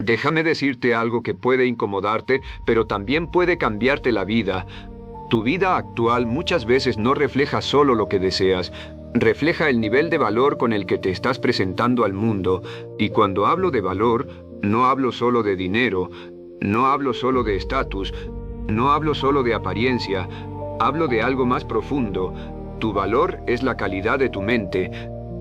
Déjame decirte algo que puede incomodarte, pero también puede cambiarte la vida. Tu vida actual muchas veces no refleja solo lo que deseas, refleja el nivel de valor con el que te estás presentando al mundo. Y cuando hablo de valor, no hablo solo de dinero, no hablo solo de estatus, no hablo solo de apariencia, hablo de algo más profundo. Tu valor es la calidad de tu mente,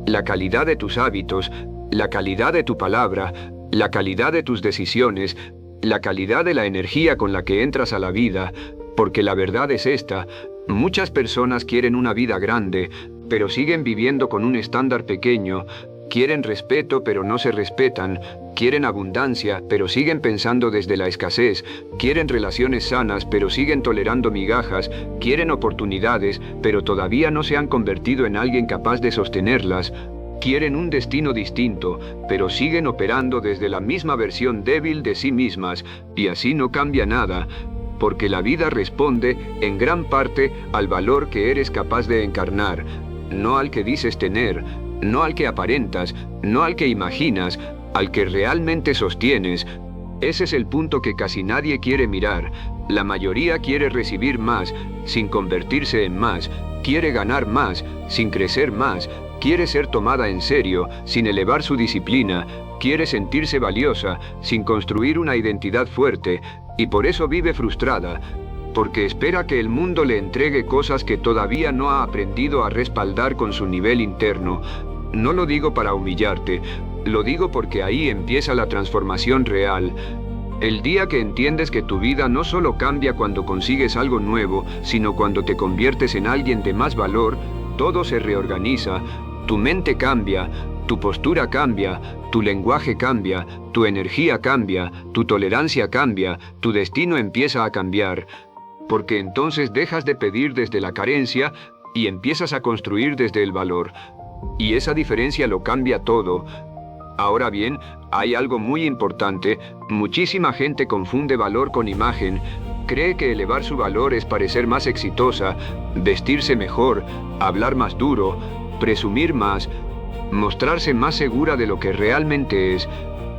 la calidad de tus hábitos, la calidad de tu palabra, la calidad de tus decisiones, la calidad de la energía con la que entras a la vida, porque la verdad es esta: muchas personas quieren una vida grande, pero siguen viviendo con un estándar pequeño. Quieren respeto, pero no se respetan. Quieren abundancia, pero siguen pensando desde la escasez. Quieren relaciones sanas, pero siguen tolerando migajas. Quieren oportunidades, pero todavía no se han convertido en alguien capaz de sostenerlas. Quieren un destino distinto, pero siguen operando desde la misma versión débil de sí mismas, y así no cambia nada, porque la vida responde, en gran parte, al valor que eres capaz de encarnar, no al que dices tener, no al que aparentas, no al que imaginas, al que realmente sostienes. Ese es el punto que casi nadie quiere mirar. La mayoría quiere recibir más, sin convertirse en más, quiere ganar más, sin crecer más, quiere ser tomada en serio, sin elevar su disciplina, quiere sentirse valiosa, sin construir una identidad fuerte, y por eso vive frustrada, porque espera que el mundo le entregue cosas que todavía no ha aprendido a respaldar con su nivel interno. No lo digo para humillarte, lo digo porque ahí empieza la transformación real. El día que entiendes que tu vida no solo cambia cuando consigues algo nuevo, sino cuando te conviertes en alguien de más valor, todo se reorganiza. Tu mente cambia, tu postura cambia, tu lenguaje cambia, tu energía cambia, tu tolerancia cambia, tu destino empieza a cambiar. Porque entonces dejas de pedir desde la carencia y empiezas a construir desde el valor. Y esa diferencia lo cambia todo. Ahora bien, hay algo muy importante. Muchísima gente confunde valor con imagen. Cree que elevar su valor es parecer más exitosa, vestirse mejor, hablar más duro, presumir más, mostrarse más segura de lo que realmente es.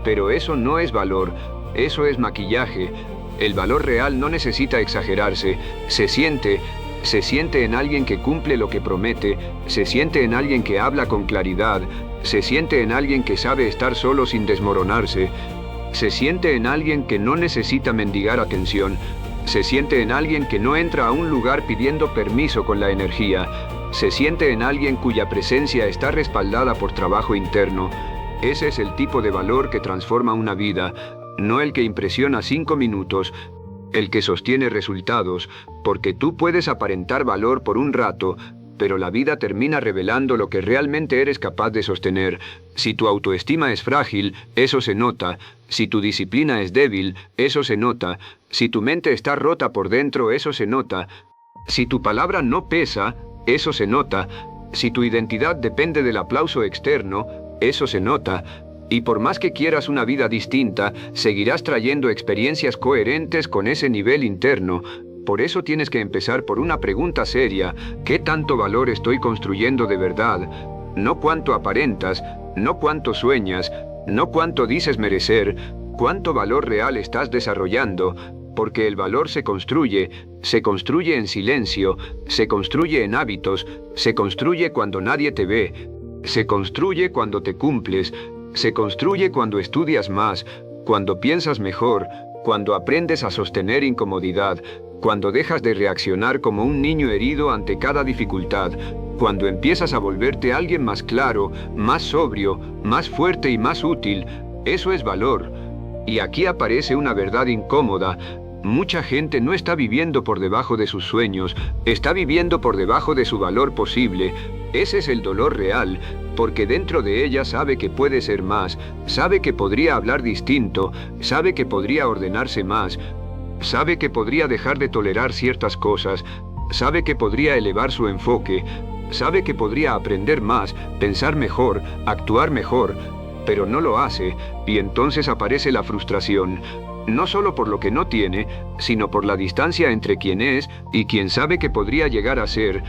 Pero eso no es valor, eso es maquillaje. El valor real no necesita exagerarse. Se siente en alguien que cumple lo que promete, se siente en alguien que habla con claridad, se siente en alguien que sabe estar solo sin desmoronarse, se siente en alguien que no necesita mendigar atención, se siente en alguien que no entra a un lugar pidiendo permiso con la energía, se siente en alguien cuya presencia está respaldada por trabajo interno. Ese es el tipo de valor que transforma una vida, no el que impresiona 5 minutos, el que sostiene resultados, porque tú puedes aparentar valor por un rato, pero la vida termina revelando lo que realmente eres capaz de sostener. Si tu autoestima es frágil, eso se nota. Si tu disciplina es débil, eso se nota. Si tu mente está rota por dentro, eso se nota. Si tu palabra no pesa, eso se nota. Si tu identidad depende del aplauso externo, eso se nota. Y por más que quieras una vida distinta, seguirás trayendo experiencias coherentes con ese nivel interno. Por eso tienes que empezar por una pregunta seria: ¿qué tanto valor estoy construyendo de verdad? No cuánto aparentas, no cuánto sueñas, no cuánto dices merecer, cuánto valor real estás desarrollando. Porque el valor se construye en silencio, se construye en hábitos, se construye cuando nadie te ve, se construye cuando te cumples, se construye cuando estudias más, cuando piensas mejor, cuando aprendes a sostener incomodidad, cuando dejas de reaccionar como un niño herido ante cada dificultad, cuando empiezas a volverte alguien más claro, más sobrio, más fuerte y más útil. Eso es valor. Y aquí aparece una verdad incómoda. Mucha gente no está viviendo por debajo de sus sueños, está viviendo por debajo de su valor posible. Ese es el dolor real, porque dentro de ella sabe que puede ser más, sabe que podría hablar distinto, sabe que podría ordenarse más, sabe que podría dejar de tolerar ciertas cosas, sabe que podría elevar su enfoque, sabe que podría aprender más, pensar mejor, actuar mejor, pero no lo hace, y entonces aparece la frustración. No solo por lo que no tiene, sino por la distancia entre quien es y quien sabe que podría llegar a ser.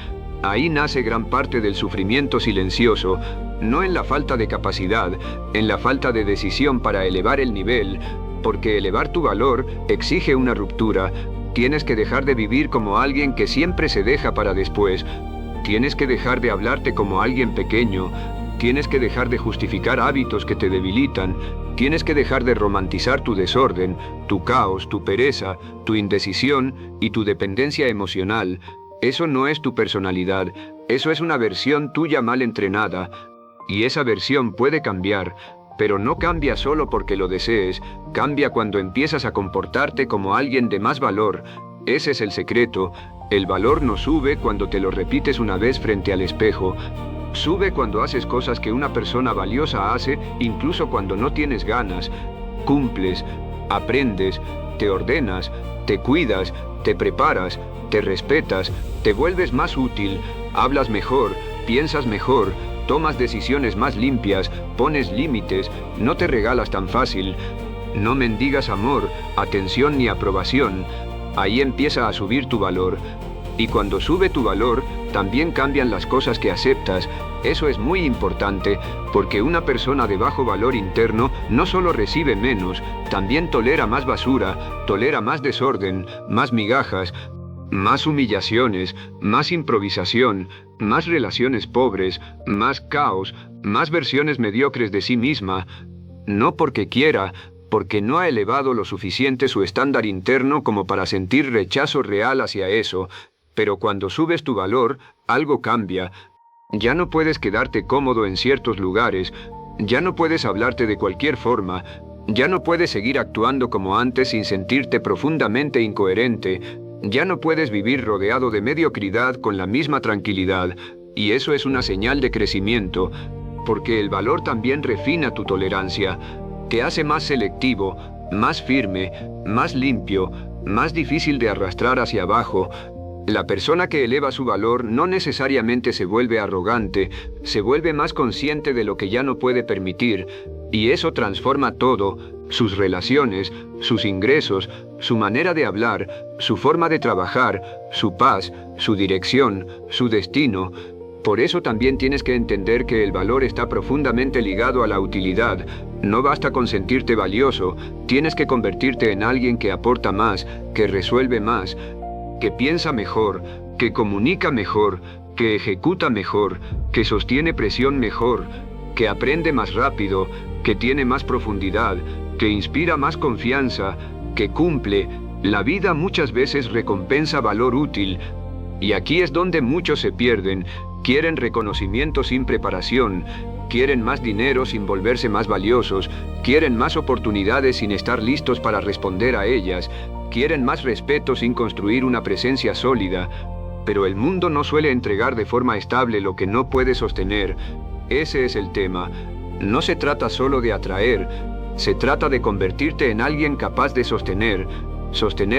Ahí nace gran parte del sufrimiento silencioso, no en la falta de capacidad, en la falta de decisión para elevar el nivel, porque elevar tu valor exige una ruptura. Tienes que dejar de vivir como alguien que siempre se deja para después. Tienes que dejar de hablarte como alguien pequeño. Tienes que dejar de justificar hábitos que te debilitan. Tienes que dejar de romantizar tu desorden, tu caos, tu pereza, tu indecisión y tu dependencia emocional. Eso no es tu personalidad. Eso es una versión tuya mal entrenada. Y esa versión puede cambiar. Pero no cambia solo porque lo desees, cambia cuando empiezas a comportarte como alguien de más valor. Ese es el secreto. El valor no sube cuando te lo repites una vez frente al espejo. Sube cuando haces cosas que una persona valiosa hace, incluso cuando no tienes ganas. Cumples, aprendes, te ordenas, te cuidas, te preparas, te respetas, te vuelves más útil, hablas mejor, piensas mejor, tomas decisiones más limpias, pones límites, no te regalas tan fácil, no mendigas amor, atención ni aprobación. Ahí empieza a subir tu valor. Y cuando sube tu valor, también cambian las cosas que aceptas. Eso es muy importante, porque una persona de bajo valor interno no solo recibe menos, también tolera más basura, tolera más desorden, más migajas, más humillaciones, más improvisación, más relaciones pobres, más caos, más versiones mediocres de sí misma. No porque quiera, porque no ha elevado lo suficiente su estándar interno como para sentir rechazo real hacia eso. Pero cuando subes tu valor, algo cambia. Ya no puedes quedarte cómodo en ciertos lugares, ya no puedes hablarte de cualquier forma, ya no puedes seguir actuando como antes sin sentirte profundamente incoherente. Ya no puedes vivir rodeado de mediocridad con la misma tranquilidad, y eso es una señal de crecimiento, porque el valor también refina tu tolerancia, te hace más selectivo, más firme, más limpio, más difícil de arrastrar hacia abajo. La persona que eleva su valor no necesariamente se vuelve arrogante, se vuelve más consciente de lo que ya no puede permitir, y eso transforma todo, sus relaciones, sus ingresos, su manera de hablar, su forma de trabajar, su paz, su dirección, su destino. Por eso también tienes que entender que el valor está profundamente ligado a la utilidad. No basta con sentirte valioso, tienes que convertirte en alguien que aporta más, que resuelve más, que piensa mejor, que comunica mejor, que ejecuta mejor, que sostiene presión mejor, que aprende más rápido, que tiene más profundidad, que inspira más confianza, que cumple. La vida muchas veces recompensa valor útil, y aquí es donde muchos se pierden. Quieren reconocimiento sin preparación, quieren más dinero sin volverse más valiosos, quieren más oportunidades sin estar listos para responder a ellas, quieren más respeto sin construir una presencia sólida. Pero el mundo no suele entregar de forma estable lo que no puede sostener. Ese es el tema. No se trata solo de atraer, se trata de convertirte en alguien capaz de sostener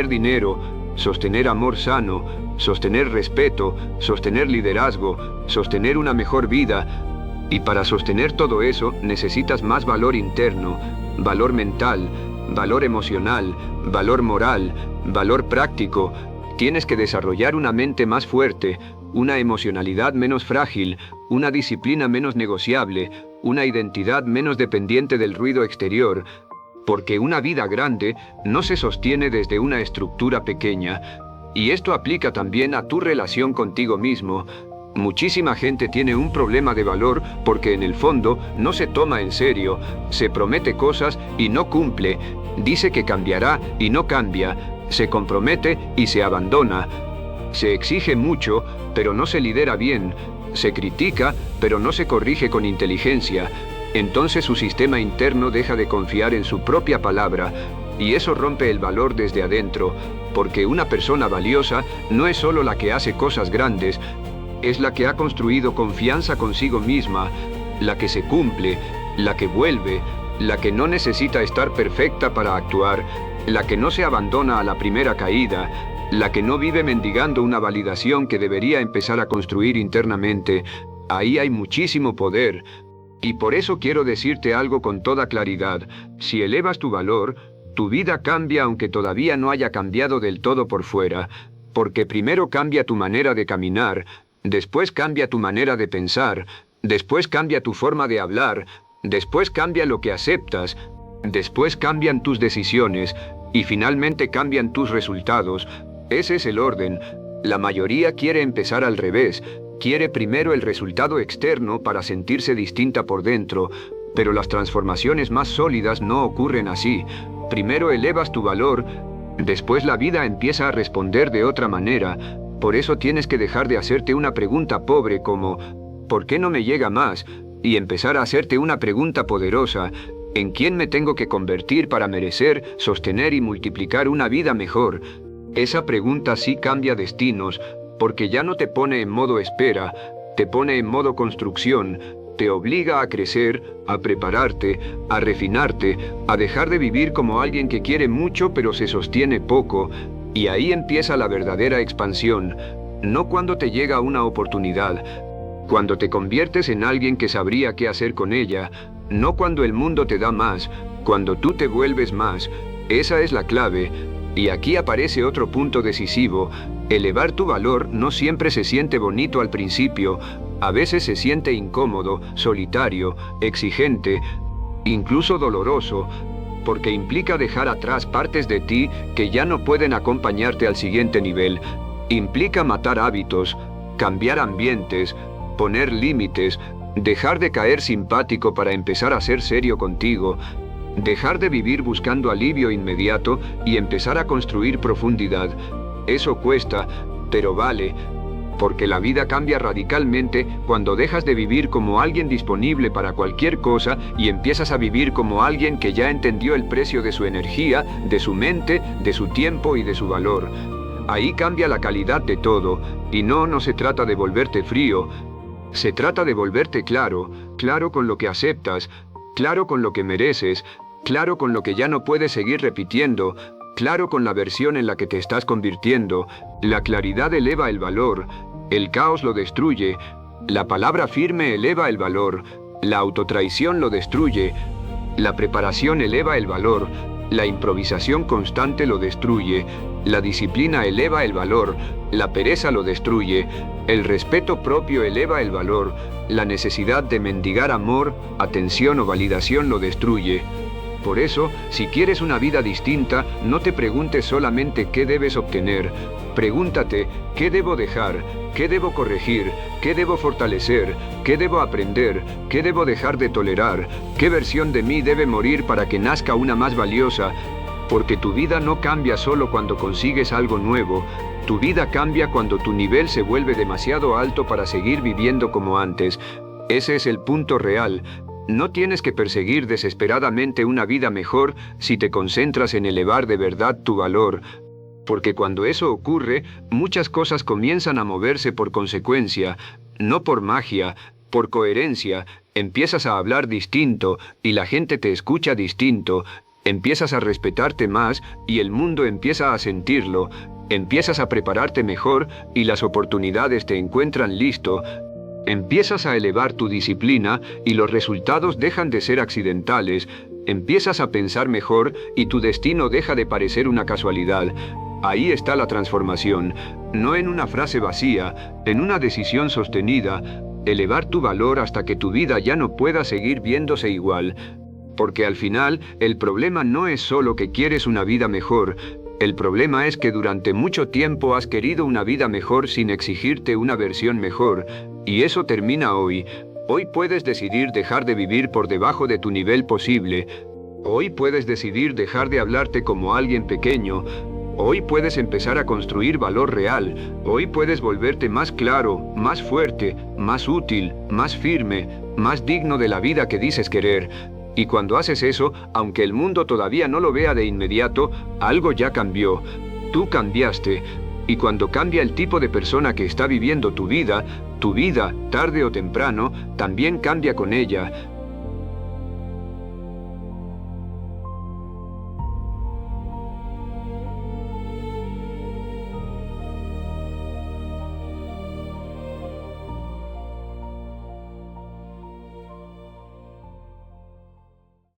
dinero, sostener amor sano, sostener respeto, sostener liderazgo, sostener una mejor vida. Y para sostener todo eso necesitas más valor interno, valor mental, valor emocional, valor moral, valor práctico. Tienes que desarrollar una mente más fuerte, una emocionalidad menos frágil, una disciplina menos negociable, una identidad menos dependiente del ruido exterior, porque una vida grande no se sostiene desde una estructura pequeña. Y esto aplica también a tu relación contigo mismo. Muchísima gente tiene un problema de valor porque en el fondo no se toma en serio, se promete cosas y no cumple, dice que cambiará y no cambia, se compromete y se abandona. Se exige mucho, pero no se lidera bien, se critica, pero no se corrige con inteligencia. Entonces su sistema interno deja de confiar en su propia palabra, y eso rompe el valor desde adentro, porque una persona valiosa no es solo la que hace cosas grandes, es la que ha construido confianza consigo misma, la que se cumple, la que vuelve, la que no necesita estar perfecta para actuar, la que no se abandona a la primera caída, la que no vive mendigando una validación que debería empezar a construir internamente. Ahí hay muchísimo poder. Y por eso quiero decirte algo con toda claridad. Si elevas tu valor, tu vida cambia aunque todavía no haya cambiado del todo por fuera. Porque primero cambia tu manera de caminar, después cambia tu manera de pensar, después cambia tu forma de hablar, después cambia lo que aceptas, después cambian tus decisiones y finalmente cambian tus resultados. Ese es el orden. La mayoría quiere empezar al revés. Quiere primero el resultado externo para sentirse distinta por dentro, pero las transformaciones más sólidas no ocurren así. Primero elevas tu valor, después la vida empieza a responder de otra manera. Por eso tienes que dejar de hacerte una pregunta pobre como ¿por qué no me llega más? Y empezar a hacerte una pregunta poderosa: ¿en quién me tengo que convertir para merecer, sostener y multiplicar una vida mejor? Esa pregunta sí cambia destinos, porque ya no te pone en modo espera, te pone en modo construcción, te obliga a crecer, a prepararte, a refinarte, a dejar de vivir como alguien que quiere mucho pero se sostiene poco. Y ahí empieza la verdadera expansión, no cuando te llega una oportunidad, cuando te conviertes en alguien que sabría qué hacer con ella, no cuando el mundo te da más, cuando tú te vuelves más. Esa es la clave. Y aquí aparece otro punto decisivo. Elevar tu valor no siempre se siente bonito al principio. A veces se siente incómodo, solitario, exigente, incluso doloroso, porque implica dejar atrás partes de ti que ya no pueden acompañarte al siguiente nivel. Implica matar hábitos, cambiar ambientes, poner límites, dejar de caer simpático para empezar a ser serio contigo, dejar de vivir buscando alivio inmediato y empezar a construir profundidad. Eso cuesta, pero vale, porque la vida cambia radicalmente cuando dejas de vivir como alguien disponible para cualquier cosa y empiezas a vivir como alguien que ya entendió el precio de su energía, de su mente, de su tiempo y de su valor. Ahí cambia la calidad de todo, y no se trata de volverte frío, se trata de volverte claro, claro con lo que aceptas, claro con lo que mereces, claro con lo que ya no puedes seguir repitiendo, claro con la versión en la que te estás convirtiendo. La claridad eleva el valor, el caos lo destruye, la palabra firme eleva el valor, la autotraición lo destruye, la preparación eleva el valor, la improvisación constante lo destruye, la disciplina eleva el valor, la pereza lo destruye, el respeto propio eleva el valor, la necesidad de mendigar amor, atención o validación lo destruye. Por eso, si quieres una vida distinta, no te preguntes solamente qué debes obtener. Pregúntate, ¿qué debo dejar? ¿Qué debo corregir? ¿Qué debo fortalecer? ¿Qué debo aprender? ¿Qué debo dejar de tolerar? ¿Qué versión de mí debe morir para que nazca una más valiosa? Porque tu vida no cambia solo cuando consigues algo nuevo. Tu vida cambia cuando tu nivel se vuelve demasiado alto para seguir viviendo como antes. Ese es el punto real. No tienes que perseguir desesperadamente una vida mejor si te concentras en elevar de verdad tu valor. Porque cuando eso ocurre, muchas cosas comienzan a moverse por consecuencia, no por magia, por coherencia. Empiezas a hablar distinto y la gente te escucha distinto. Empiezas a respetarte más y el mundo empieza a sentirlo. Empiezas a prepararte mejor y las oportunidades te encuentran listo. Empiezas a elevar tu disciplina y los resultados dejan de ser accidentales. Empiezas a pensar mejor y tu destino deja de parecer una casualidad. Ahí está la transformación, no en una frase vacía, en una decisión sostenida, elevar tu valor hasta que tu vida ya no pueda seguir viéndose igual. Porque al final, el problema no es solo que quieres una vida mejor. El problema es que durante mucho tiempo has querido una vida mejor sin exigirte una versión mejor. Y eso termina hoy. Hoy puedes decidir dejar de vivir por debajo de tu nivel posible. Hoy puedes decidir dejar de hablarte como alguien pequeño. Hoy puedes empezar a construir valor real. Hoy puedes volverte más claro, más fuerte, más útil, más firme, más digno de la vida que dices querer. Y cuando haces eso, aunque el mundo todavía no lo vea de inmediato, algo ya cambió. Tú cambiaste. Y cuando cambia el tipo de persona que está viviendo tu vida, tarde o temprano, también cambia con ella.